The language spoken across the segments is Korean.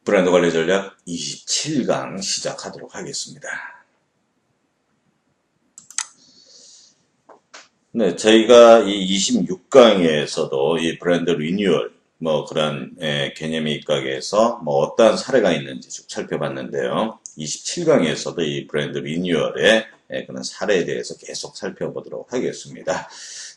브랜드 관리 전략 27강 시작하도록 하겠습니다. 네, 저희가 이 26강에서도 이 브랜드 리뉴얼, 그런 개념이 입각해서 어떠한 사례가 있는지 쭉 살펴봤는데요. 27강에서도 이 브랜드 리뉴얼의 그런 사례에 대해서 계속 살펴보도록 하겠습니다.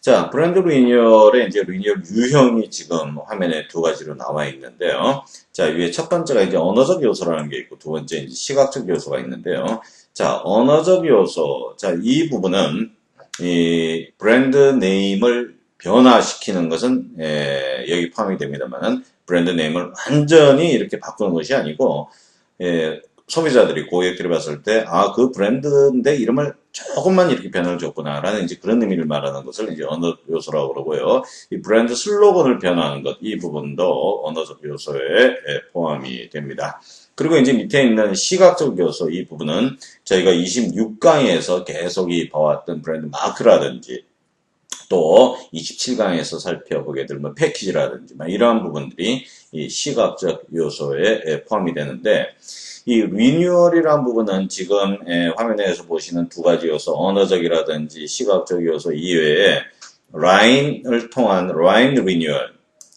자, 브랜드 리뉴얼의 이제 리뉴얼 유형이 지금 화면에 두 가지로 나와 있는데요. 자, 위에 첫 번째가 이제 언어적 요소라는 게 있고, 두 번째 이제 시각적 요소가 있는데요. 자, 언어적 요소. 자, 이 부분은 이 브랜드 네임을 변화시키는 것은 여기 포함이 됩니다만, 브랜드 네임을 완전히 이렇게 바꾸는 것이 아니고, 소비자들이, 고객들이 봤을 때, 그 브랜드인데 이름을 조금만 이렇게 변화를 줬구나라는 이제 그런 의미를 말하는 것을 이제 언어 요소라고 그러고요. 이 브랜드 슬로건을 변화하는 것, 이 부분도 언어적 요소에 포함이 됩니다. 그리고 이제 밑에 있는 시각적 요소, 이 부분은 저희가 26강에서 계속 봐왔던 브랜드 마크라든지, 또 27강에서 살펴보게 될 패키지라든지 이러한 부분들이 이 시각적 요소에 포함이 되는데, 이 리뉴얼이라는 부분은 지금 화면에서 보시는 두 가지 요소, 언어적이라든지 시각적 요소 이외에 라인을 통한 라인 리뉴얼,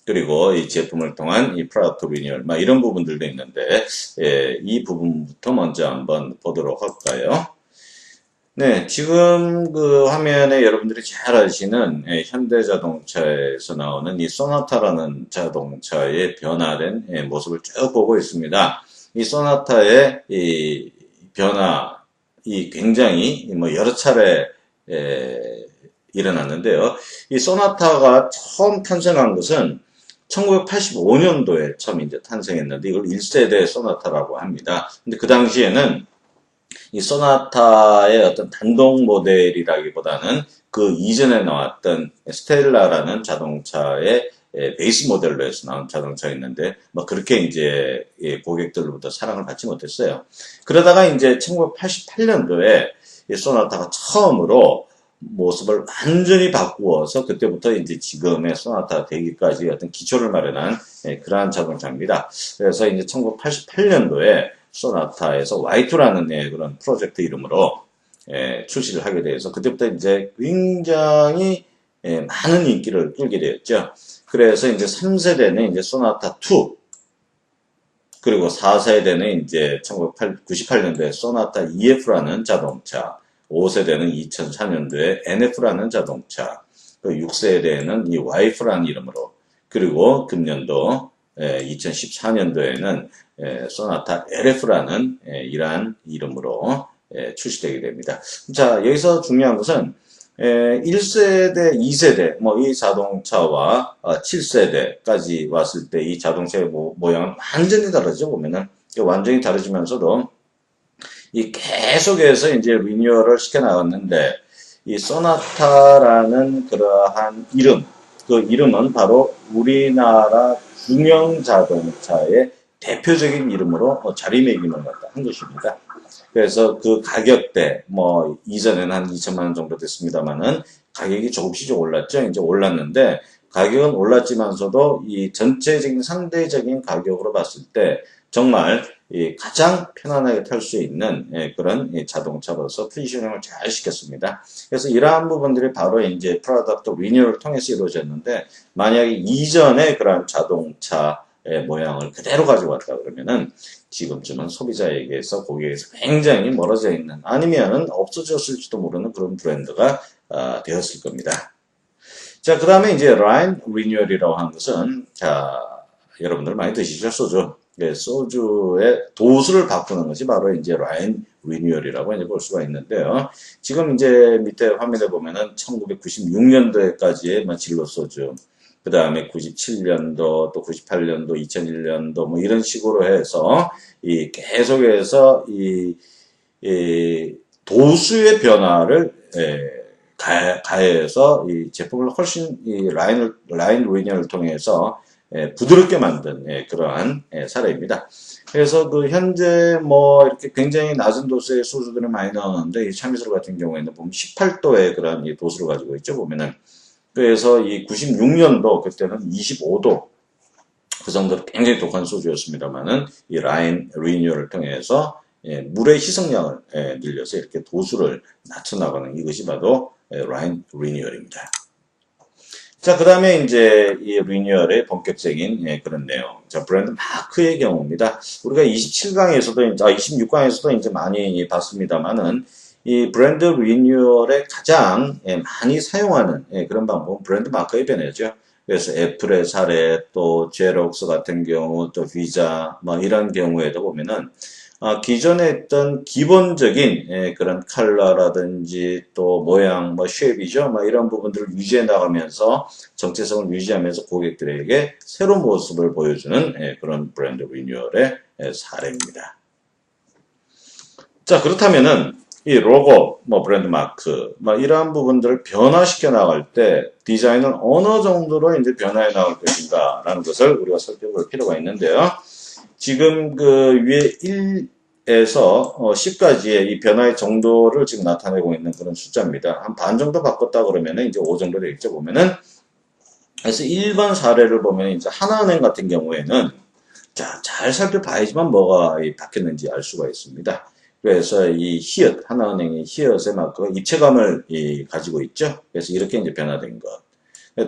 그리고 이 제품을 통한 이 프로덕트 리뉴얼, 이런 부분들도 있는데, 이 부분부터 먼저 한번 보도록 할까요? 네, 지금 그 화면에 여러분들이 잘 아시는 현대자동차에서 나오는 이 소나타라는 자동차의 변화된 모습을 쭉 보고 있습니다. 이 소나타의 이 변화, 이 굉장히 여러 차례 일어났는데요. 이 소나타가 처음 탄생한 것은 1985년도에 처음 이제 탄생했는데, 이걸 1세대 소나타라고 합니다. 근데 그 당시에는 이 소나타의 어떤 단독 모델이라기보다는 그 이전에 나왔던 스텔라라는 자동차의 베이스 모델로 해서 나온 자동차가 있는데, 그렇게 이제 고객들로부터 사랑을 받지 못했어요. 그러다가 이제 1988년도에 이 소나타가 처음으로 모습을 완전히 바꾸어서 그때부터 이제 지금의 소나타 되기까지 어떤 기초를 마련한 그러한 자동차입니다. 그래서 이제 1988년도에 소나타에서 Y2라는 그런 프로젝트 이름으로 출시를 하게 돼서 그때부터 이제 굉장히 많은 인기를 끌게 되었죠. 그래서 이제 3세대는 이제 소나타 2, 그리고 4세대는 이제 1998년도에 소나타 EF라는 자동차, 5세대는 2004년도에 NF라는 자동차, 그 6세대는 이 YF라는 이름으로, 그리고 금년도 2014년도에는 소나타 LF라는 이러한 이름으로 출시되게 됩니다. 자, 여기서 중요한 것은 1세대, 2세대, 이 자동차와 7세대까지 왔을 때 이 자동차의 모양은 완전히 다르죠. 보면은 완전히 다르지면서도 이 계속해서 이제 리뉴얼을 시켜나갔는데, 이 소나타라는 그러한 이름, 그 이름은 바로 우리나라 중형 자동차의 대표적인 이름으로 자리매김을 한 것입니다. 그래서 그 가격대, 이전에는 한 2천만 원 정도 됐습니다만은 가격이 조금씩 올랐죠. 이제 올랐는데, 가격은 올랐지만서도 이 전체적인 상대적인 가격으로 봤을 때 정말 가장 편안하게 탈 수 있는 그런 자동차로서 포지셔닝을 잘 시켰습니다. 그래서 이러한 부분들이 바로 이제 프로덕트 리뉴얼을 통해서 이루어졌는데, 만약에 이전에 그런 자동차의 모양을 그대로 가지고 왔다 그러면은 지금쯤은 소비자에게서, 고객에게서 굉장히 멀어져 있는, 아니면은 없어졌을지도 모르는 그런 브랜드가 되었을 겁니다. 자, 그 다음에 이제 라인 리뉴얼이라고 하는 것은, 자, 여러분들 많이 드시죠, 소주. 네, 소주의 도수를 바꾸는 것이 바로 이제 라인 리뉴얼이라고 이제 볼 수가 있는데요. 지금 이제 밑에 화면에 보면은 1996년도에까지의 진로 소주, 그 다음에 97년도, 또 98년도, 2001년도, 이런 식으로 해서, 계속해서 이 도수의 변화를, 가해서 이 제품을 훨씬, 라인 리뉴얼을 통해서, 부드럽게 만든, 그러한, 사례입니다. 그래서 그 현재 이렇게 굉장히 낮은 도수의 소주들을 많이 넣었는데, 이 참이슬 같은 경우에는 보면 18도의 그런 도수를 가지고 있죠, 보면은. 그래서 이 96년도, 그때는 25도, 그 정도로 굉장히 독한 소주였습니다만은 이 라인 리뉴얼을 통해서 물의 희석량을 늘려서 이렇게 도수를 낮춰나가는 이것이 바로 라인 리뉴얼입니다. 자, 그 다음에 이제 이 리뉴얼의 본격적인 그런 내용. 자, 브랜드 마크의 경우입니다. 우리가 27강에서도, 26강에서도 이제 많이 봤습니다만은 이 브랜드 리뉴얼에 가장 많이 사용하는 그런 방법은 브랜드 마크의 변화죠. 그래서 애플의 사례, 또 제록스 같은 경우, 또 비자, 뭐 이런 경우에도 보면은 기존에 있던 기본적인 그런 컬러라든지 또 모양, 뭐 쉐입이죠. 뭐 이런 부분들을 유지해 나가면서 정체성을 유지하면서 고객들에게 새로운 모습을 보여주는 그런 브랜드 리뉴얼의 사례입니다. 자, 그렇다면은 이 로고, 뭐 브랜드 마크, 뭐 이러한 부분들을 변화시켜 나갈 때 디자인은 어느 정도로 이제 변화해 나갈 것인가라는 것을 우리가 살펴볼 필요가 있는데요. 지금 그 위에 1에서 10까지의 이 변화의 정도를 지금 나타내고 있는 그런 숫자입니다. 한 반 정도 바꿨다 그러면은 이제 5 정도 되겠죠, 보면은. 그래서 1번 사례를 보면 이제 하나은행 같은 경우에는 자, 잘 살펴봐야지만 뭐가 바뀌었는지 알 수가 있습니다. 그래서 이 히읗, 하나은행의 히읗의 마크가 입체감을 가지고 있죠. 그래서 이렇게 이제 변화된 것.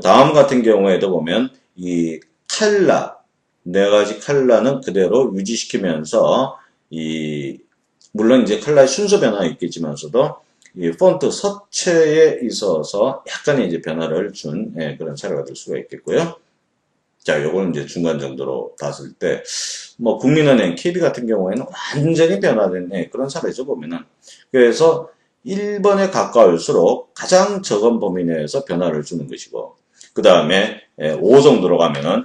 다음 같은 경우에도 보면 이 칼라, 네 가지 컬러는 그대로 유지시키면서 물론 이제 컬러의 순서 변화가 있겠지만서도 이 폰트 서체에 있어서 약간의 이제 변화를 준 그런 사례가 될 수가 있겠고요. 자, 요걸 이제 중간 정도로 봤을 때, 뭐, 국민은행, KB 같은 경우에는 완전히 변화된 그런 사례죠, 보면은. 그래서 1번에 가까울수록 가장 적은 범위 내에서 변화를 주는 것이고, 그 다음에 5 정도로 가면은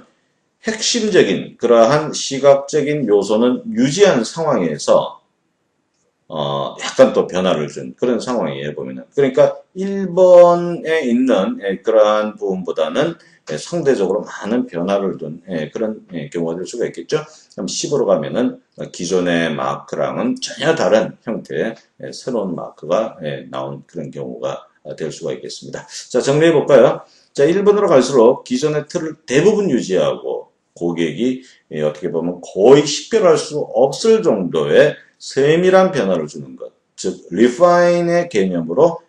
핵심적인 그러한 시각적인 요소는 유지한 상황에서 약간 또 변화를 준 그런 상황이에요, 보면은. 그러니까 1번에 있는 그러한 부분보다는 상대적으로 많은 변화를 둔 그런 경우가 될 수가 있겠죠. 그럼 10으로 가면은 기존의 마크랑은 전혀 다른 형태의 새로운 마크가 나온 그런 경우가 될 수가 있겠습니다. 자, 정리해 볼까요? 자, 1번으로 갈수록 기존의 틀을 대부분 유지하고 고객이 어떻게 보면 거의 식별할 수 없을 정도의 세밀한 변화를 주는 것. 즉, 리파인의 개념으로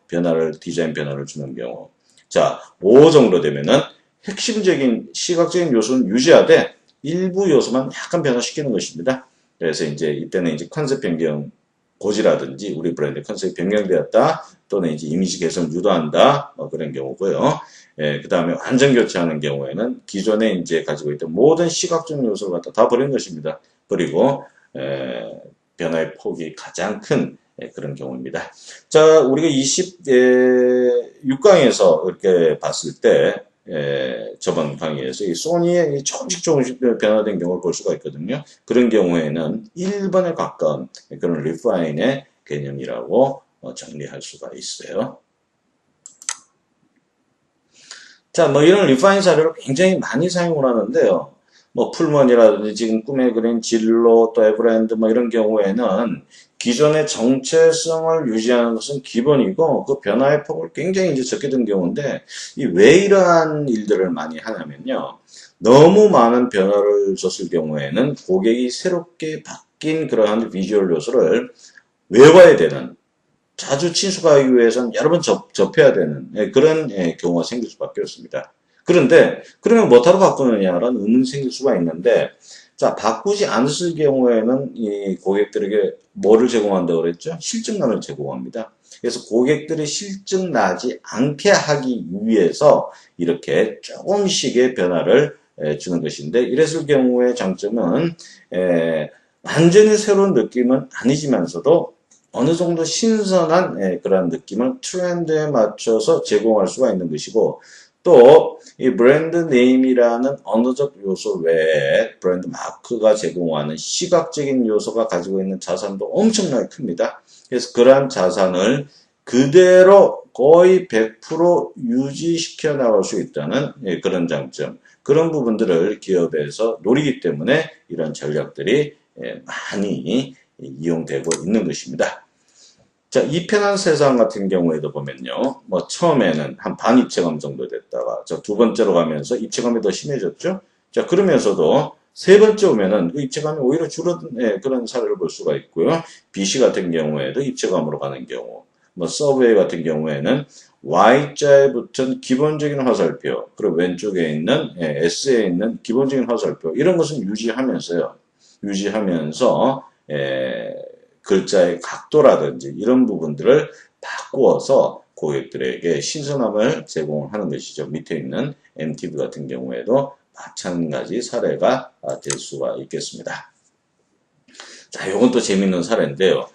디자인 변화를 주는 경우. 자, 5 정도 되면은 핵심적인 시각적인 요소는 유지하되 일부 요소만 약간 변화시키는 것입니다. 그래서 이제 이때는 이제 컨셉 변경 고지라든지 우리 브랜드 컨셉이 변경되었다 또는 이제 이미지 개선을 유도한다 그런 경우고요. 그 다음에 완전 교체하는 경우에는 기존에 이제 가지고 있던 모든 시각적 요소를 갖다 다 버린 것입니다. 그리고 변화의 폭이 가장 큰 그런 경우입니다. 자, 우리가 26강에서 이렇게 봤을 때 저번 강의에서 이 소니의 조금씩 변화된 경우를 볼 수가 있거든요. 그런 경우에는 1번에 가까운 그런 리파인의 개념이라고 정리할 수가 있어요. 자, 뭐 이런 리파인 사례를 굉장히 많이 사용을 하는데요. 뭐 풀먼이라든지 지금 꿈에 그린 진로 또 에버랜드 뭐 이런 경우에는 기존의 정체성을 유지하는 것은 기본이고 그 변화의 폭을 굉장히 이제 적게 둔 경우인데 왜 이러한 일들을 많이 하냐면요. 너무 많은 변화를 줬을 경우에는 고객이 새롭게 바뀐 그러한 비주얼 요소를 외워야 되는 자주 친숙하기 위해서는 여러 번 접해야 되는 그런 경우가 생길 수밖에 없습니다. 그런데 그러면 뭐하러 바꾸느냐라는 의문이 생길 수가 있는데 자, 바꾸지 않았을 경우에는 이 고객들에게 뭐를 제공한다고 그랬죠? 실증난을 제공합니다. 그래서 고객들이 실증나지 않게 하기 위해서 이렇게 조금씩의 변화를 주는 것인데 이랬을 경우의 장점은 완전히 새로운 느낌은 아니지만서도 어느 정도 신선한 그런 느낌을 트렌드에 맞춰서 제공할 수가 있는 것이고 또 이 브랜드 네임이라는 언어적 요소 외에 브랜드 마크가 제공하는 시각적인 요소가 가지고 있는 자산도 엄청나게 큽니다. 그래서 그러한 자산을 그대로 거의 100% 유지시켜 나갈 수 있다는 그런 장점, 그런 부분들을 기업에서 노리기 때문에 이런 전략들이 많이 이용되고 있는 것입니다. 자, 이 편한 세상 같은 경우에도 보면요. 뭐 처음에는 한 반 입체감 정도 됐다가 두 번째로 가면서 입체감이 더 심해졌죠. 자, 그러면서도 세 번째 오면은 그 입체감이 오히려 줄어든 그런 사례를 볼 수가 있고요. BC 같은 경우에도 입체감으로 가는 경우, 뭐 서브웨이 같은 경우에는 Y자에 붙은 기본적인 화살표, 그리고 왼쪽에 있는 S에 있는 기본적인 화살표 이런 것은 유지하면서요. 유지하면서 글자의 각도라든지 이런 부분들을 바꾸어서 고객들에게 신선함을 제공하는 것이죠. 밑에 있는 MTV 같은 경우에도 마찬가지 사례가 될 수가 있겠습니다. 자, 요건 또 재밌는 사례인데요.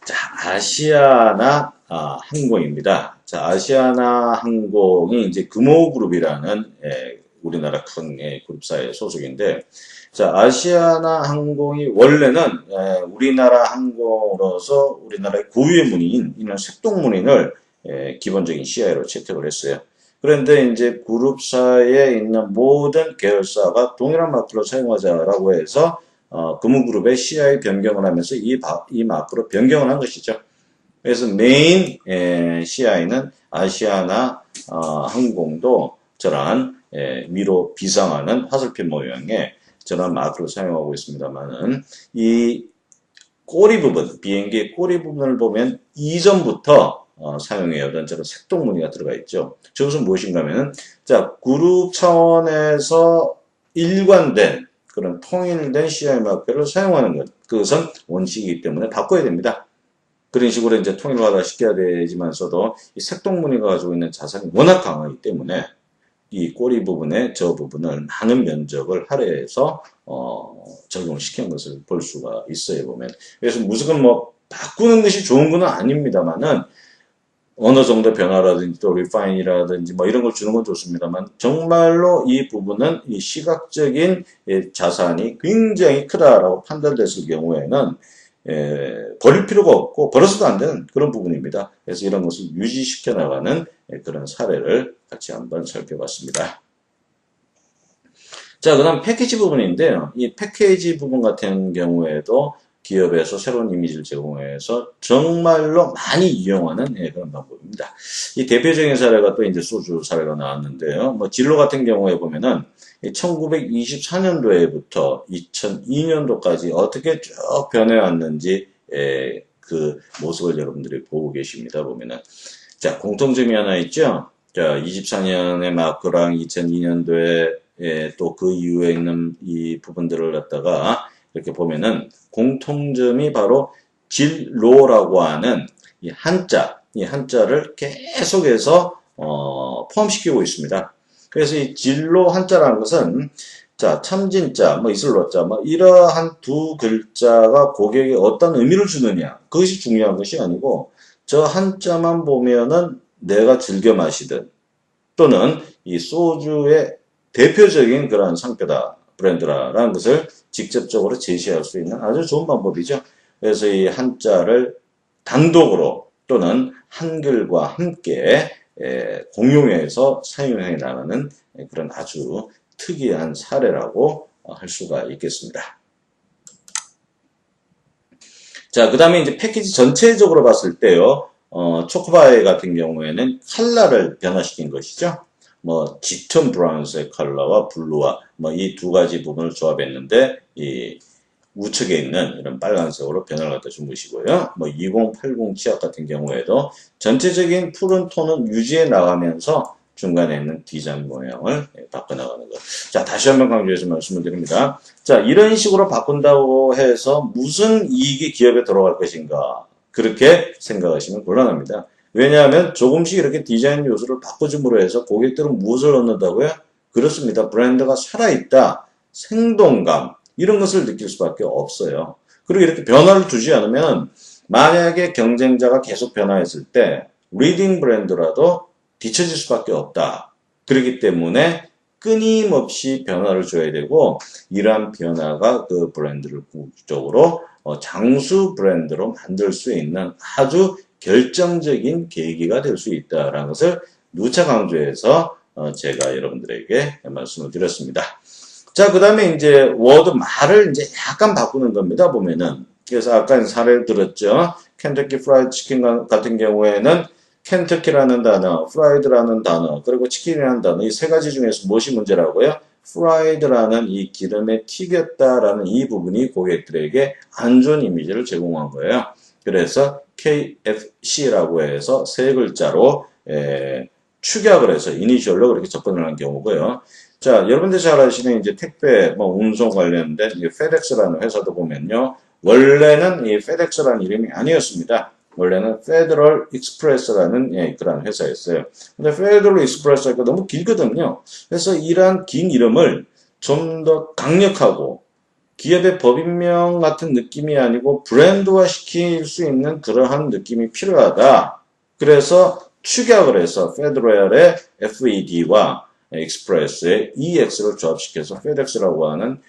자, 아시아나 항공입니다. 자, 아시아나 항공이 이제 금호그룹이라는 우리나라 큰 그룹사의 소속인데, 자, 아시아나 항공이 원래는 우리나라 항공으로서 우리나라의 고유의 무늬인 이런 색동무늬를 기본적인 CI로 채택을 했어요. 그런데 이제 그룹사에 있는 모든 계열사가 동일한 마크를 사용하자라고 해서 금호그룹의 CI 변경을 하면서 이 마크로 변경을 한 것이죠. 그래서 메인 CI는 아시아나 항공도 저러한 위로 비상하는 화살표 모양의 저런 마크를 사용하고 있습니다만은 이 꼬리 부분, 비행기의 꼬리 부분을 보면 이전부터 사용해오던 저런 색동무늬가 들어가 있죠. 저것은 무엇인가 하면은, 자, 그룹 차원에서 일관된 그런 통일된 CI 마크를 사용하는 것. 그것은 원칙이기 때문에 바꿔야 됩니다. 그런 식으로 이제 통일화를 시켜야 되지만서도 이 색동무늬가 가지고 있는 자산이 워낙 강하기 때문에 이 꼬리 부분의 저 부분을 많은 면적을 할애해서 적용시킨 것을 볼 수가 있어요, 보면. 그래서 무조건 뭐 바꾸는 것이 좋은 건 아닙니다만은 어느 정도 변화라든지 또 리파인이라든지 뭐 이런 걸 주는 건 좋습니다만 정말로 이 부분은 이 시각적인 자산이 굉장히 크다라고 판단됐을 경우에는 버릴 필요가 없고 버려서도 안 되는 그런 부분입니다. 그래서 이런 것을 유지시켜 나가는 그런 사례를 같이 한번 살펴봤습니다. 자, 그 다음 패키지 부분인데요. 이 패키지 부분 같은 경우에도 기업에서 새로운 이미지를 제공해서 정말로 많이 이용하는 그런 방법입니다. 이 대표적인 사례가 또 이제 소주 사례가 나왔는데요. 뭐 진로 같은 경우에 보면은 1924년도에부터 2002년도까지 어떻게 쭉 변해왔는지 그 모습을 여러분들이 보고 계십니다. 보면은 자, 공통점이 하나 있죠. 자, 24년의 마크랑 2002년도에 또 그 이후에 있는 이 부분들을 갖다가 이렇게 보면은 공통점이 바로 진로라고 하는 이 한자를 계속해서 포함시키고 있습니다. 그래서 이 진로 한자라는 것은 자, 참진자, 뭐 이슬로자, 뭐 이러한 두 글자가 고객에 어떤 의미를 주느냐, 그것이 중요한 것이 아니고 저 한자만 보면은 내가 즐겨 마시든 또는 이 소주의 대표적인 그러한 상표다, 브랜드라는 것을 직접적으로 제시할 수 있는 아주 좋은 방법이죠. 그래서 이 한자를 단독으로 또는 한글과 함께 공용해서 사용해 나가는 그런 아주 특이한 사례라고 할 수가 있겠습니다. 자, 그 다음에 이제 패키지 전체적으로 봤을 때요, 초코바이 같은 경우에는 컬러를 변화시킨 것이죠. 뭐 짙은 브라운색 컬러와 블루와 뭐 이 두 가지 부분을 조합했는데 이 우측에 있는 이런 빨간색으로 변화를 갖다 준 것이고요. 뭐 2080 치약 같은 경우에도 전체적인 푸른 톤은 유지해 나가면서 중간에 있는 디자인 모양을 바꿔나가는 것. 자, 다시 한번 강조해서 말씀을 드립니다. 자, 이런 식으로 바꾼다고 해서 무슨 이익이 기업에 들어갈 것인가? 그렇게 생각하시면 곤란합니다. 왜냐하면 조금씩 이렇게 디자인 요소를 바꿔줌으로 해서 고객들은 무엇을 얻는다고요? 그렇습니다. 브랜드가 살아있다, 생동감, 이런 것을 느낄 수밖에 없어요. 그리고 이렇게 변화를 주지 않으면 만약에 경쟁자가 계속 변화했을 때 리딩 브랜드라도 뒤처질 수밖에 없다. 그렇기 때문에 끊임없이 변화를 줘야 되고 이러한 변화가 그 브랜드를 궁극적으로 장수 브랜드로 만들 수 있는 아주 결정적인 계기가 될 수 있다는 것을 누차 강조해서 제가 여러분들에게 말씀을 드렸습니다. 자, 그 다음에 이제 워드 말을 이제 약간 바꾸는 겁니다, 보면은. 그래서 아까 사례를 들었죠. 켄터키 프라이드 치킨 같은 경우에는 켄터키라는 단어, 프라이드라는 단어, 그리고 치킨이라는 단어, 이 세 가지 중에서 무엇이 문제라고요? 프라이드라는 이 기름에 튀겼다라는 이 부분이 고객들에게 안 좋은 이미지를 제공한 거예요. 그래서 KFC라고 해서 세 글자로 축약을 해서 이니셜로 그렇게 접근을 한 경우고요. 자, 여러분들 잘 아시는 이제 택배, 운송 관련된 이 FedEx라는 회사도 보면요. 원래는 이 FedEx라는 이름이 아니었습니다. 원래는 Federal Express라는 그런 회사였어요. 근데 Federal Express가 너무 길거든요. 그래서 이러한 긴 이름을 좀 더 강력하고 기업의 법인명 같은 느낌이 아니고 브랜드화 시킬 수 있는 그러한 느낌이 필요하다. 그래서 축약을 해서 Federal의 FED와 Express의 EX를 조합시켜서 FedEx라고 하는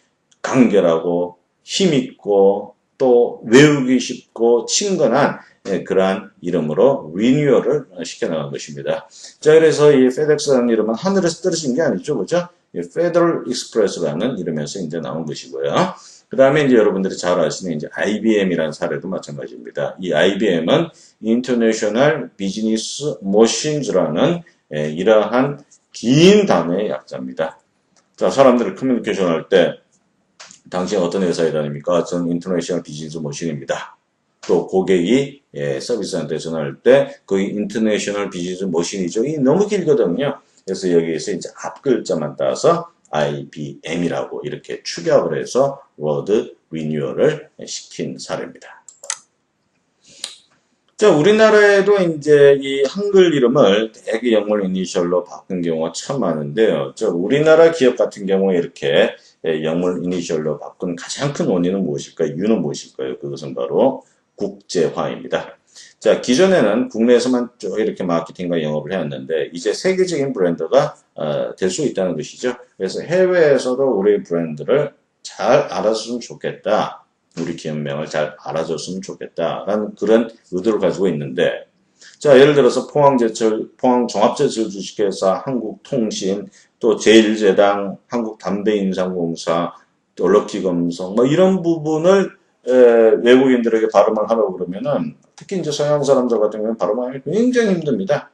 간결하고 힘있고 또 외우기 쉽고 친근한 그러한 이름으로 리뉴얼을 시켜나간 것입니다. 자, 그래서 이 FedEx라는 이름은 하늘에서 떨어진 게 아니죠, 그죠? Federal Express라는 이름에서 이제 나온 것이고요. 그 다음에 이제 여러분들이 잘 아시는 이제 IBM이라는 사례도 마찬가지입니다. 이 IBM은 International Business Machines라는 이러한 긴 단어의 약자입니다. 자, 사람들이 커뮤니케이션 할 때 당신 어떤 회사에 다닙니까? 저는 인터내셔널 비즈니스 머신입니다. 또 고객이 서비스한테 전화할 때 거기 인터내셔널 비즈니스 머신이죠. 이 너무 길거든요. 그래서 여기에서 이제 앞 글자만 따서 IBM이라고 이렇게 축약을 해서 워드 리뉴얼을 시킨 사례입니다. 자, 우리나라에도 이제 이 한글 이름을 대개 영문 이니셜로 바꾼 경우가 참 많은데요. 저 우리나라 기업 같은 경우에 이렇게 영문 이니셜로 바꾼 가장 큰 원인은 무엇일까요? 이유는 무엇일까요? 그것은 바로 국제화입니다. 자, 기존에는 국내에서만 쭉 이렇게 마케팅과 영업을 해왔는데 이제 세계적인 브랜드가 될 수 있다는 것이죠. 그래서 해외에서도 우리 브랜드를 잘 알아줬으면 좋겠다. 우리 기업명을 잘 알아줬으면 좋겠다라는 그런 의도를 가지고 있는데, 자, 예를 들어서 포항종합제철 주식회사, 한국통신, 또 제일제당, 한국담배인상공사, 또 럭키금성, 이런 부분을 외국인들에게 발음을 하라고 그러면은 특히 이제 서양 사람들 같은 경우는 발음하기 굉장히 힘듭니다.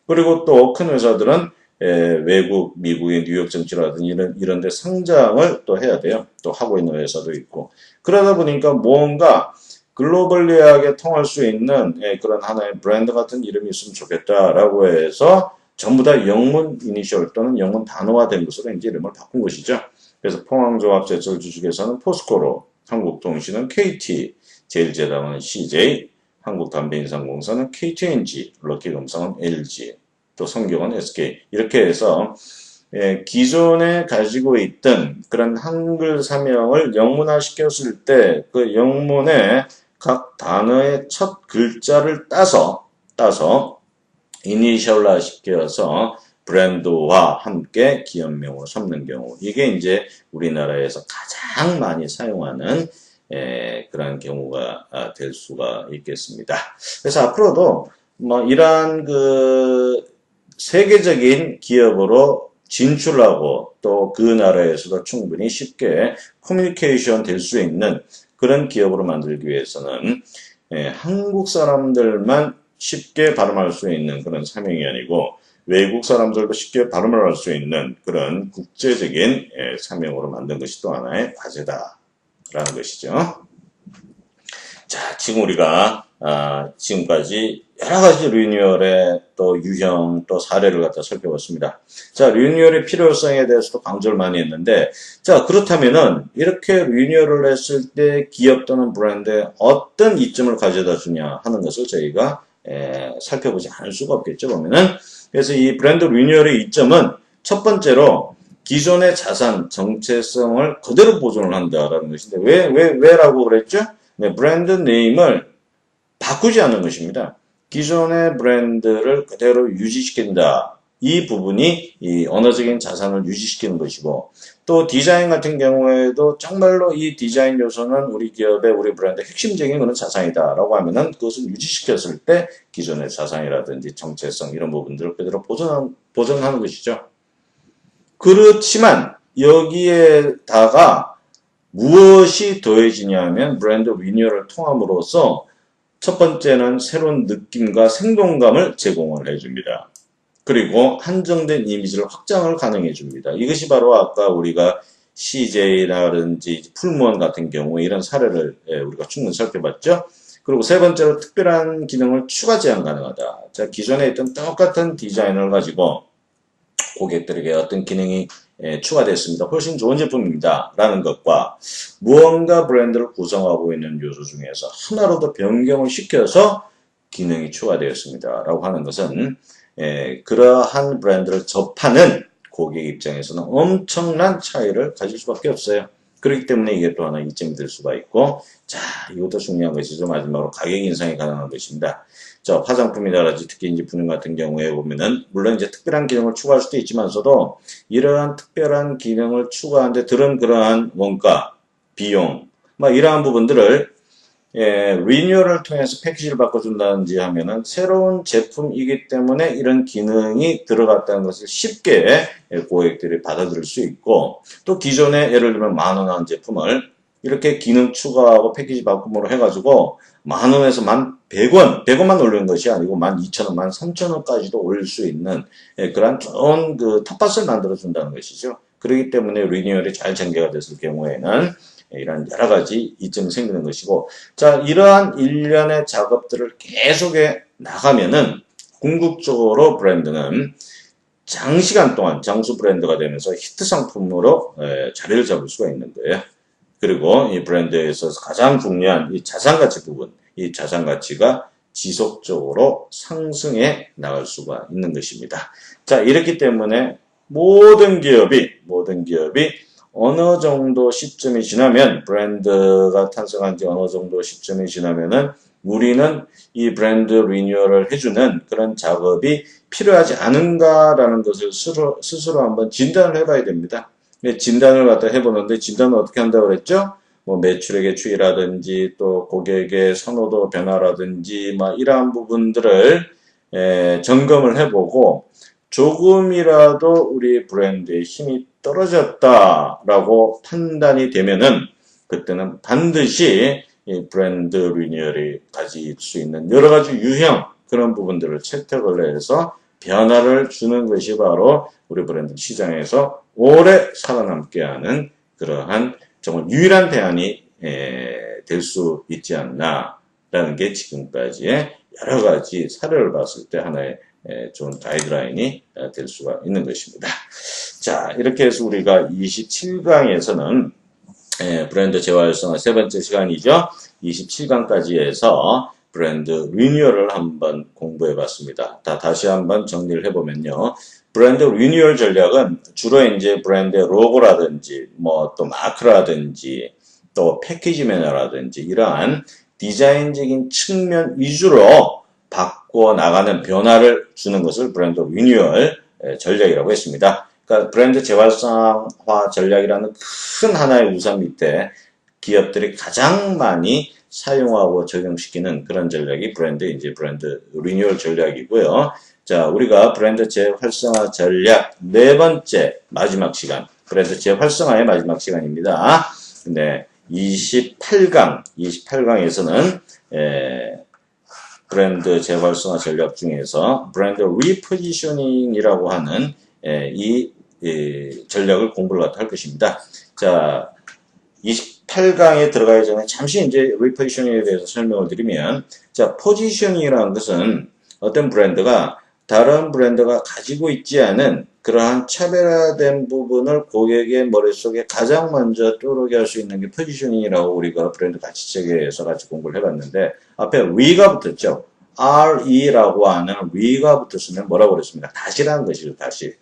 그리고 또 큰 회사들은 외국, 미국의 뉴욕 정치라든지 이런 데 상장을 또 해야 돼요. 또 하고 있는 회사도 있고. 그러다 보니까 뭔가 글로벌리하게 통할 수 있는 그런 하나의 브랜드 같은 이름이 있으면 좋겠다라고 해서 전부 다 영문 이니셜 또는 영문 단어화된 것으로 이제 이름을 바꾼 것이죠. 그래서 포항종합제철 주식회사는 포스코로, 한국통신은 KT, 제일제당은 CJ, 한국담배인상공사는 KTNG, 럭키금성은 LG, 또 성경은 SK 이렇게 해서 기존에 가지고 있던 그런 한글 사명을 영문화 시켰을 때 그 영문의 각 단어의 첫 글자를 따서 이니셜화 시켜서 브랜드와 함께 기업명으로 삼는 경우 이게 이제 우리나라에서 가장 많이 사용하는 그런 경우가 될 수가 있겠습니다. 그래서 앞으로도 이러한 세계적인 기업으로 진출하고 또 그 나라에서도 충분히 쉽게 커뮤니케이션 될 수 있는 그런 기업으로 만들기 위해서는 한국 사람들만 쉽게 발음할 수 있는 그런 사명이 아니고 외국 사람들도 쉽게 발음을 할 수 있는 그런 국제적인 사명으로 만든 것이 또 하나의 과제다라는 것이죠. 자, 지금 우리가 지금까지 여러 가지 리뉴얼의 또 유형 또 사례를 갖다 살펴봤습니다. 자, 리뉴얼의 필요성에 대해서도 강조를 많이 했는데, 자, 그렇다면은 이렇게 리뉴얼을 했을 때 기업 또는 브랜드에 어떤 이점을 가져다 주냐 하는 것을 저희가 살펴보지 않을 수가 없겠죠, 보면은. 그래서 이 브랜드 리뉴얼의 이점은 첫 번째로 기존의 자산 정체성을 그대로 보존을 한다라는 것인데, 왜라고 그랬죠? 네, 브랜드 네임을 바꾸지 않는 것입니다. 기존의 브랜드를 그대로 유지시킨다. 이 부분이 이 언어적인 자산을 유지시키는 것이고 또 디자인 같은 경우에도 정말로 이 디자인 요소는 우리 기업의 우리 브랜드의 핵심적인 그런 자산이다라고 하면은 그것을 유지시켰을 때 기존의 자산이라든지 정체성 이런 부분들을 그대로 보존하는 것이죠. 그렇지만 여기에다가 무엇이 더해지냐면 브랜드 리뉴얼을 통함으로써 첫 번째는 새로운 느낌과 생동감을 제공을 해줍니다. 그리고 한정된 이미지를 확장을 가능해 줍니다. 이것이 바로 아까 우리가 CJ라든지 풀무원 같은 경우 이런 사례를 우리가 충분히 살펴봤죠. 그리고 세 번째로 특별한 기능을 추가 제한 가능하다. 자, 기존에 있던 똑같은 디자인을 가지고 고객들에게 어떤 기능이 추가됐습니다. 훨씬 좋은 제품입니다. 라는 것과 무언가 브랜드를 구성하고 있는 요소 중에서 하나라도 변경을 시켜서 기능이 추가되었습니다. 라고 하는 것은 그러한 브랜드를 접하는 고객 입장에서는 엄청난 차이를 가질 수밖에 없어요. 그렇기 때문에 이게 또 하나 이점이 될 수가 있고, 자, 이것도 중요한 것이죠. 마지막으로 가격 인상이 가능한 것입니다. 자, 화장품이라든지 특히 이제 분유 같은 경우에 보면은, 물론 이제 특별한 기능을 추가할 수도 있지만서도, 이러한 특별한 기능을 추가하는데 들은 그러한 원가, 비용, 이러한 부분들을 리뉴얼을 통해서 패키지를 바꿔준다든지 하면은 새로운 제품이기 때문에 이런 기능이 들어갔다는 것을 쉽게 고객들이 받아들일 수 있고, 또 기존에 예를 들면 10,000원 하는 제품을 이렇게 기능 추가하고 패키지 바꿈으로 해가지고 10,000원에서 1,100원, 100원만 올리는 것이 아니고 12,000원, 13,000원까지도 올릴 수 있는 그런 좋은 그 텃밭을 만들어준다는 것이죠. 그렇기 때문에 리뉴얼이 잘 전개가 됐을 경우에는 이런 여러 가지 이점이 생기는 것이고, 자, 이러한 일련의 작업들을 계속해 나가면은 궁극적으로 브랜드는 장시간 동안 장수 브랜드가 되면서 히트 상품으로 자리를 잡을 수가 있는 거예요. 그리고 이 브랜드에 있어서 가장 중요한 이 자산가치 부분, 이 자산가치가 지속적으로 상승해 나갈 수가 있는 것입니다. 자, 이렇기 때문에 모든 기업이 어느 정도 시점이 지나면, 브랜드가 탄생한 지 어느 정도 시점이 지나면은 우리는 이 브랜드 리뉴얼을 해주는 그런 작업이 필요하지 않은가라는 것을 스스로 한번 진단을 해봐야 됩니다. 진단을 갖다 해보는데, 진단을 어떻게 한다고 그랬죠? 매출액의 추이라든지 또 고객의 선호도 변화라든지 이러한 부분들을 점검을 해보고, 조금이라도 우리 브랜드의 힘이 떨어졌다라고 판단이 되면은 그때는 반드시 이 브랜드 리뉴얼이 가질 수 있는 여러 가지 유형, 그런 부분들을 채택을 해서 변화를 주는 것이 바로 우리 브랜드 시장에서 오래 살아남게 하는 그러한 정말 유일한 대안이 될 수 있지 않나라는 게 지금까지의 여러 가지 사례를 봤을 때 하나의 좋은 가이드라인이 될 수가 있는 것입니다. 자, 이렇게 해서 우리가 27강에서는 브랜드 재활성화 세 번째 시간이죠. 27강까지 해서 브랜드 리뉴얼을 한번 공부해 봤습니다. 다시 한번 정리를 해보면요. 브랜드 리뉴얼 전략은 주로 이제 브랜드의 로고라든지 또 마크라든지 또 패키지 매너라든지 이러한 디자인적인 측면 위주로 바꿔 나가는 변화를 주는 것을 브랜드 리뉴얼 전략이라고 했습니다. 그러니까 브랜드 재활성화 전략이라는 큰 하나의 우산 밑에 기업들이 가장 많이 사용하고 적용시키는 그런 전략이 브랜드 리뉴얼 전략이고요. 자, 우리가 브랜드 재활성화 전략 네 번째 마지막 시간, 브랜드 재활성화의 마지막 시간입니다. 근데 28강에서는 브랜드 재활성화 전략 중에서 브랜드 리포지셔닝이라고 하는 이 전략을 공부를 할 것입니다. 자, 28강에 들어가기 전에 잠시 이제 리포지셔닝에 대해서 설명을 드리면, 자, 포지셔닝이라는 것은 어떤 브랜드가 다른 브랜드가 가지고 있지 않은 그러한 차별화된 부분을 고객의 머릿속에 가장 먼저 떠오르게 할 수 있는 게 포지셔닝이라고 우리가 브랜드 가치체계에서 같이 공부를 해봤는데, 앞에 Re가 붙었죠. RE라고 하는 Re가 붙었으면 뭐라고 그랬습니까? 다시라는 것이죠, 다시.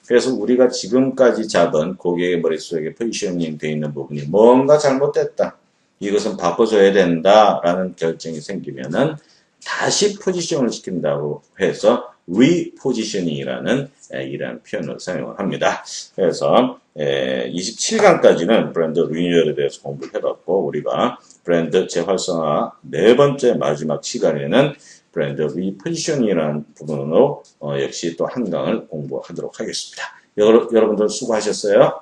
그래서 우리가 지금까지 잡은 고객의 머릿속에 포지셔닝 되어 있는 부분이 뭔가 잘못됐다, 이것은 바꿔줘야 된다라는 결정이 생기면은 다시 포지션을 시킨다고 해서 리포지셔닝이라는 이러한 표현을 사용을 합니다. 그래서 27강까지는 브랜드 리뉴얼에 대해서 공부를 해봤고, 우리가 브랜드 재활성화 네 번째 마지막 시간에는 브랜드 리포지셔닝이라는 부분으로 역시 또 한 강을 공부하도록 하겠습니다. 여러분들 수고하셨어요.